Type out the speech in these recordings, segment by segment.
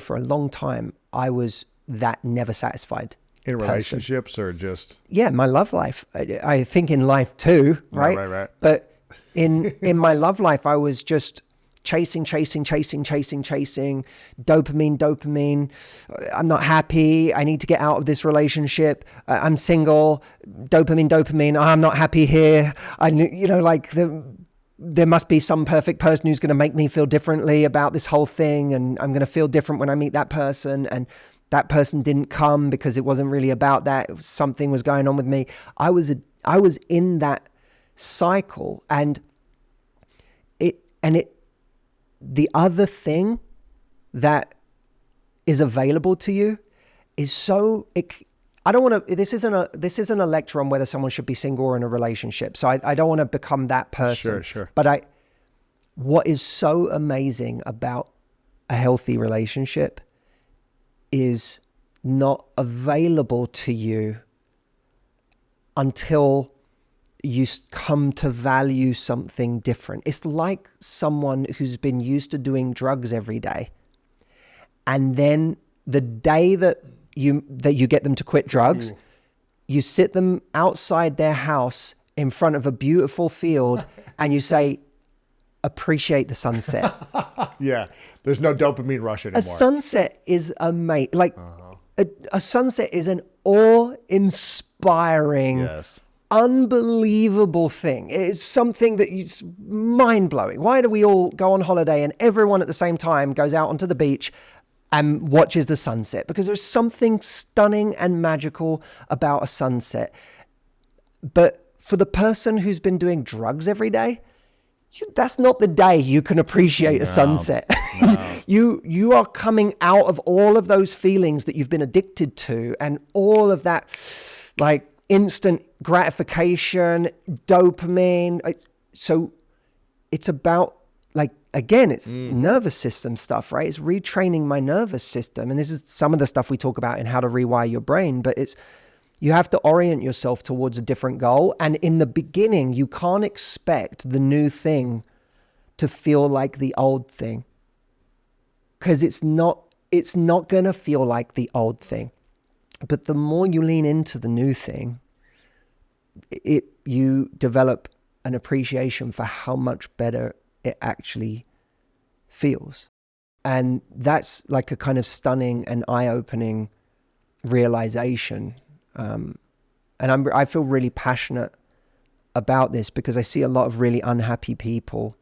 for a long time, I was that never satisfied In person. relationships or just? Yeah, my love life. I think in life too, right? Right. But in my love life, I was just chasing, dopamine. I'm not happy. I need to get out of this relationship. I'm single. Dopamine. Oh, I'm not happy here. There must be some perfect person who's going to make me feel differently about this whole thing. And I'm going to feel different when I meet that person. And that person didn't come because it wasn't really about that. Something was going on with me. I was in that cycle, and the other thing that is available to you is I don't want to, this isn't a lecture on whether someone should be single or in a relationship. So I don't want to become that person. Sure. But what is so amazing about a healthy relationship is not available to you until you come to value something different. It's like someone who's been used to doing drugs every day, and then the day that you get them to quit drugs, you sit them outside their house in front of a beautiful field and you say, appreciate the sunset. Yeah, there's no dopamine rush anymore. A sunset is amazing. Like a sunset is an awe-inspiring, Yes. unbelievable thing. It's something that is mind-blowing. Why do we all go on holiday and everyone at the same time goes out onto the beach and watches the sunset? Because there's something stunning and magical about a sunset. But for the person who's been doing drugs every day, that's not the day you can appreciate a sunset. No. You are coming out of all of those feelings that you've been addicted to, and all of that like instant gratification, dopamine. So it's about, like, again, it's nervous system stuff, right? It's retraining my nervous system. And this is some of the stuff we talk about in How to Rewire Your Brain, but you have to orient yourself towards a different goal. And in the beginning, you can't expect the new thing to feel like the old thing, because it's not going to feel like the old thing. But the more you lean into the new thing, you develop an appreciation for how much better it actually feels. And that's like a kind of stunning and eye-opening realization. And I feel really passionate about this because I see a lot of really unhappy people.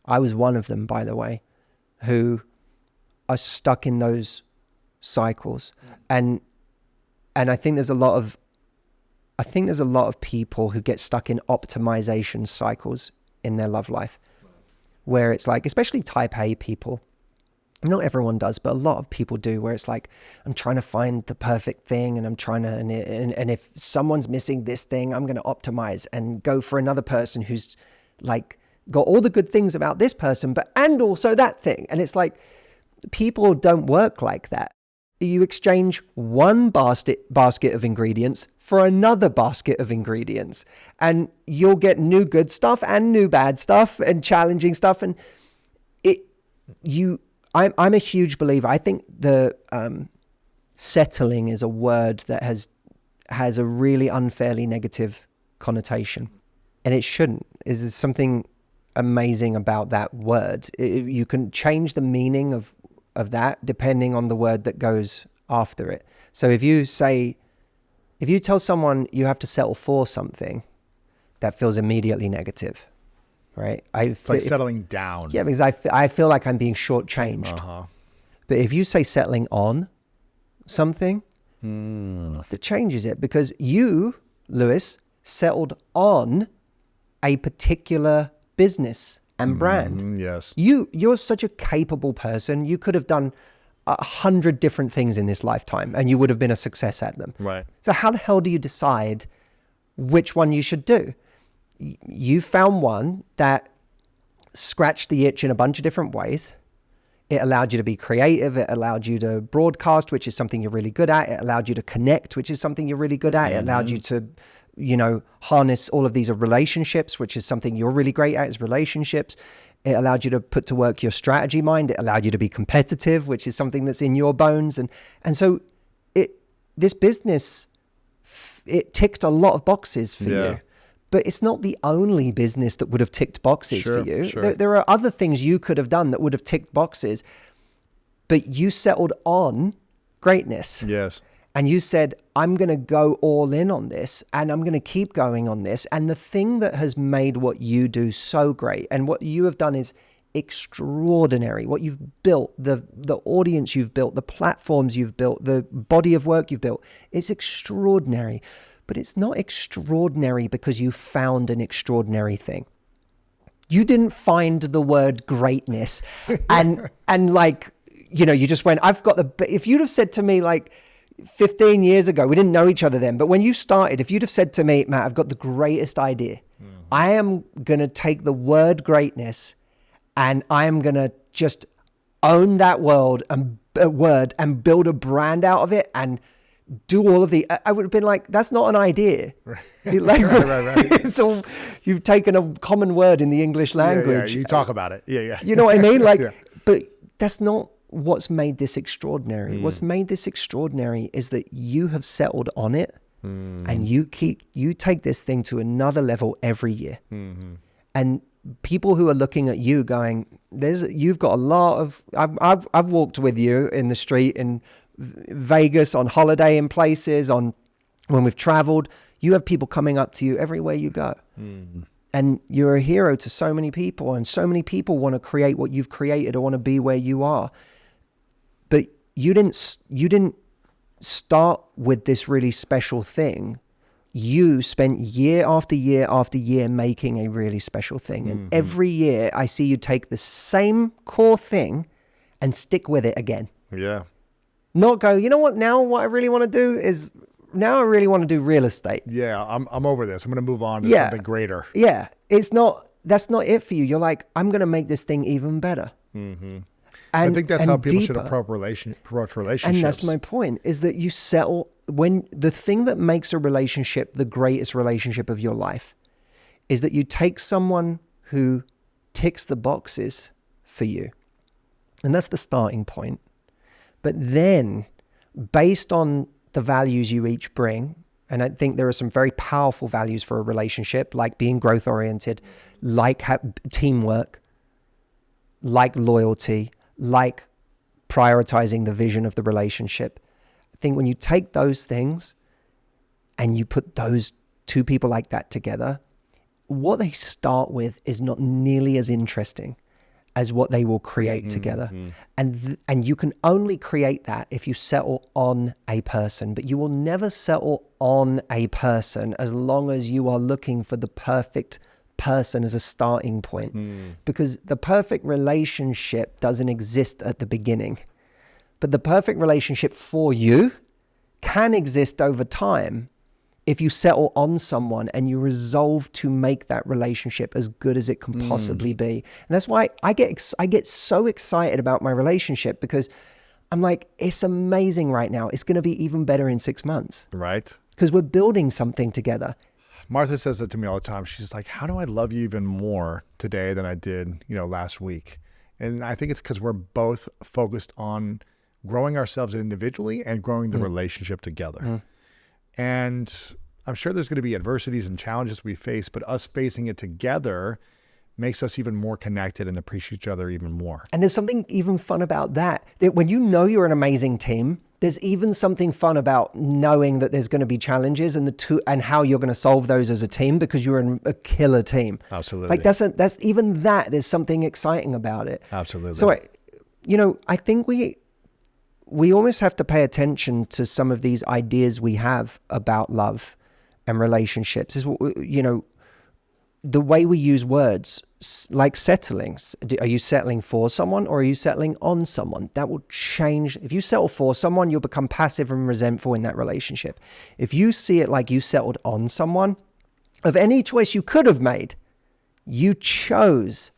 I was one of them, by the way, who are stuck in those cycles. And I think there's a lot of people who get stuck in optimization cycles in their love life, where it's like, especially type A people, not everyone does, but a lot of people do, where it's like, I'm trying to find the perfect thing, and I'm trying to, and if someone's missing this thing, I'm going to optimize and go for another person who's like got all the good things about this person, and also that thing. And it's like, people don't work like that. You exchange one basket of ingredients for another basket of ingredients, and you'll get new good stuff and new bad stuff and challenging stuff. And I'm a huge believer. I think the settling is a word that has a really unfairly negative connotation, and it shouldn't. There's something amazing about that word. You can change the meaning of that depending on the word that goes after it. So if you tell someone you have to settle for something, that feels immediately negative, right? It's like settling down. Yeah, because I feel like I'm being shortchanged. But if you say settling on something, that changes it, because you, Lewis, settled on a particular business and brand. Yes. You're such a capable person. You could have done 100 different things in this lifetime and you would have been a success at them. Right. So how the hell do you decide which one you should do? You found one that scratched the itch in a bunch of different ways. It allowed you to be creative. It allowed you to broadcast, which is something you're really good at. It allowed you to connect, which is something you're really good at. It allowed you to, harness all of these relationships, which is something you're really great at, is relationships. It allowed you to put to work your strategy mind. It allowed you to be competitive, which is something that's in your bones. And so this business, it ticked a lot of boxes for you. But it's not the only business that would have ticked boxes for you. Sure. There are other things you could have done that would have ticked boxes. But you settled on greatness. Yes. And you said, I'm going to go all in on this, and I'm going to keep going on this. And the thing that has made what you do so great, and what you have done is extraordinary. What you've built, the audience you've built, the platforms you've built, the body of work you've built, it's extraordinary. But it's not extraordinary because you found an extraordinary thing. You didn't find the word greatness and like, you just went, if you'd have said to me like 15 years ago, we didn't know each other then, but when you started, if you'd have said to me, Matt, I've got the greatest idea. I am going to take the word greatness and I am going to just own that word and build a brand out of it and do all of I would have been like, that's not an idea. Right. Like, right. So you've taken a common word in the English language. Yeah, you talk about it. Yeah. You know what I mean? Like, Yeah. But that's not what's made this extraordinary. What's made this extraordinary is that you have settled on it and you take this thing to another level every year. And people who are looking at you going, you've got a lot of, I've walked with you in the street in Vegas on holiday in places, when we've traveled, you have people coming up to you everywhere you go. And you're a hero to so many people, and so many people want to create what you've created or want to be where you are. But you didn't start with this really special thing. You spent year after year after year making a really special thing. And every year I see you take the same core thing and stick with it again. Yeah. Not go, you know what, now what I really want to do is, now I really want to do real estate. Yeah, I'm over this. I'm going to move on to something greater. Yeah, that's not it for you. You're like, I'm going to make this thing even better. I think that's how people should deeper. approach relationships. And that's my point, is that you settle, when the thing that makes a relationship the greatest relationship of your life is that you take someone who ticks the boxes for you. And that's the starting point. But then, based on the values you each bring, and I think there are some very powerful values for a relationship, like being growth oriented, like teamwork, like loyalty, like prioritizing the vision of the relationship. I think when you take those things and you put those two people like that together, what they start with is not nearly as interesting as what they will create together. And you can only create that if you settle on a person, but you will never settle on a person as long as you are looking for the perfect person as a starting point. Because the perfect relationship doesn't exist at the beginning. But the perfect relationship for you can exist over time if you settle on someone and you resolve to make that relationship as good as it can possibly be. And that's why I get so excited about my relationship, because I'm like, it's amazing right now. It's going to be even better in 6 months. Right. Because we're building something together. Martha says that to me all the time. She's like, how do I love you even more today than I did, last week? And I think it's because we're both focused on growing ourselves individually and growing the relationship together. And I'm sure there's going to be adversities and challenges we face, but us facing it together makes us even more connected and appreciate each other even more. And there's something even fun about that when you know you're an amazing team, there's even something fun about knowing that there's going to be challenges and how you're going to solve those as a team, because you're a killer team. Absolutely. Like there's something exciting about it. Absolutely. So, I think we almost have to pay attention to some of these ideas we have about love and relationships. Is the way we use words, like settling. Are you settling for someone or are you settling on someone? That will change. If you settle for someone, you'll become passive and resentful in that relationship. If you see it like you settled on someone, of any choice you could have made, you chose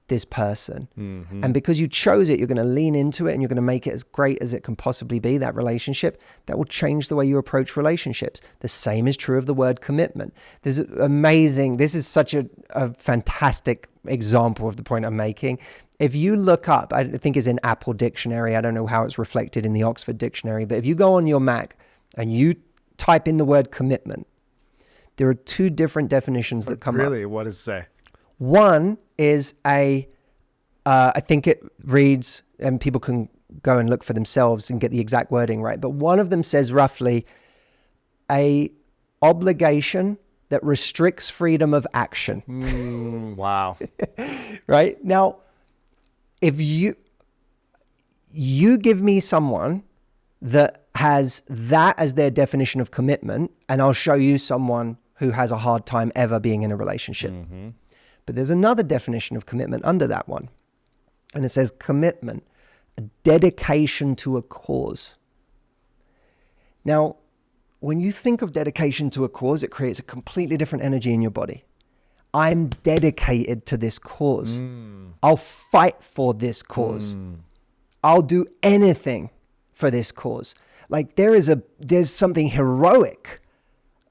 this person. Mm-hmm. And because you chose it, you're going to lean into it and you're going to make it as great as it can possibly be, that relationship. That will change the way you approach relationships. The same is true of the word commitment. This is such a fantastic example of the point I'm making. If you look up, I think it's in Apple Dictionary, I don't know how it's reflected in the Oxford Dictionary, but if you go on your Mac and you type in the word commitment, there are two different definitions that come up. Really? What does it say? One is I think it reads, and people can go and look for themselves and get the exact wording right, but one of them says roughly a obligation that restricts freedom of action. Wow. Right? Now, if you give me someone that has that as their definition of commitment, and I'll show you someone who has a hard time ever being in a relationship. Mm-hmm. But there's another definition of commitment under that one. And it says commitment, a dedication to a cause. Now, when you think of dedication to a cause, it creates a completely different energy in your body. I'm dedicated to this cause. I'll fight for this cause. I'll do anything for this cause. Like there's something heroic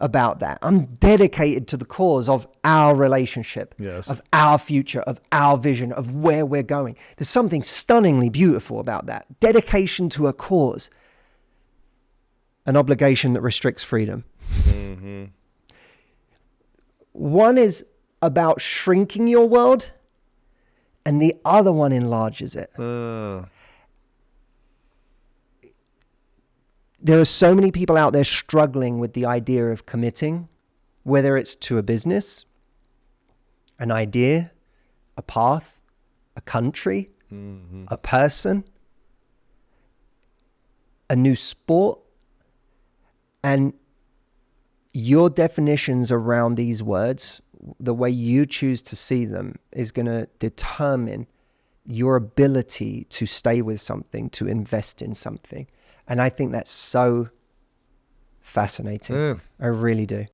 about that. I'm dedicated to the cause of our relationship, Yes. of our future, of our vision, of where we're going. There's something stunningly beautiful about that. Dedication to a cause. An obligation that restricts freedom. Mm-hmm. One is about shrinking your world, and the other one enlarges it. There are so many people out there struggling with the idea of committing, whether it's to a business, an idea, a path, a country, a person, a new sport. And your definitions around these words, the way you choose to see them, is going to determine your ability to stay with something, to invest in something. And I think that's so fascinating. I really do.